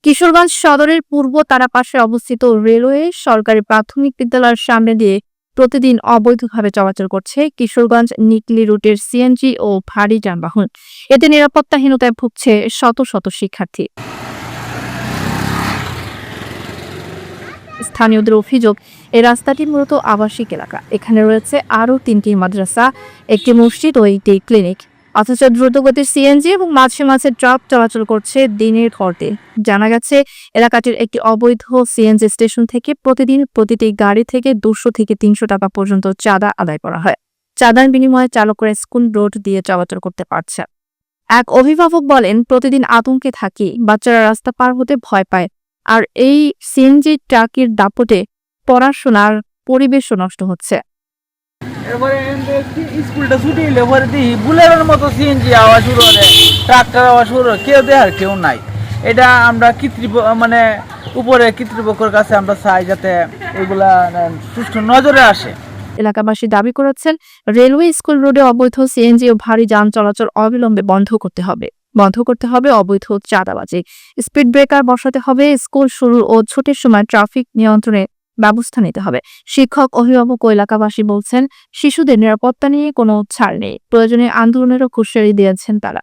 কিশোরগঞ্জ সদরের পূর্ব তারাপাশে অবস্থিত রেলওয়ে সরকারি প্রাথমিক বিদ্যালয়ের সামনে দিয়ে প্রতিদিন অবৈধভাবে চলাচল করছে কিশোরগঞ্জ নিকলি রুটের সিএনজি ও ভারী যানবাহন। এতে নিরাপত্তাহীনতায় ভুগছে শত শত শিক্ষার্থী। স্থানীয়দের অভিযোগ, এই রাস্তাটি মূলত আবাসিক এলাকা। এখানে রয়েছে আরও 3টি মাদ্রাসা, একটি মসজিদ ও একটি ক্লিনিক। অথচ দ্রুতগতির সিএনজি এবং মাঝে মাঝে ট্রাক চলাচল করছে দিনের পর দিন। জানা গেছে, এলাকাটির একটি অবৈধ সিএনজি স্টেশন থেকে প্রতিদিন প্রতিটি গাড়ি থেকে 200 থেকে 300 টাকা পর্যন্ত চাঁদা আদায় করা হয়। চাঁদার বিনিময়ে চালকরা স্কুল রোড দিয়ে চলাচল করতে পারছে। এক অভিভাবক বলেন, প্রতিদিন আতঙ্কে থাকি, বাচ্চারা রাস্তা পার হতে ভয় পায়। আর এই সিএনজি ট্রাকের দাপটে পড়াশোনার পরিবেশও নষ্ট হচ্ছে। এরপরে স্কুলটা ছুটি এলে পরে দেখি বুলেটের মতো সিএনজি আওয়াজ শুরু করে, ট্রাক্টর আওয়াজ শুরু করে, কেউ দেখার কেউ নাই। এটা আমরা মানে উপরে কর্তৃপক্ষের কাছে আমরা চাই যাতে এগুলা সুষ্ঠু নজরে আসে। এলাকাবাসী দাবি করেছেন, রেলওয়ে স্কুল রোডে অবৈধ সিএনজি ও ভারী যান চলাচল অবিলম্বে বন্ধ করতে হবে অবৈধ চাঁদাবাজি। স্পিড ব্রেকার বসাতে হবে, স্কুল শুরু ও ছুটির সময় ট্রাফিক নিয়ন্ত্রণে ব্যবস্থা নিতে হবে। শিক্ষক, অভিভাবক ও এলাকাবাসী বলছেন, শিশুদের নিরাপত্তা নিয়ে কোনো ছাড় নেই। প্রয়োজনে আন্দোলনেরও হুঁশিয়ারি দিয়েছেন তারা।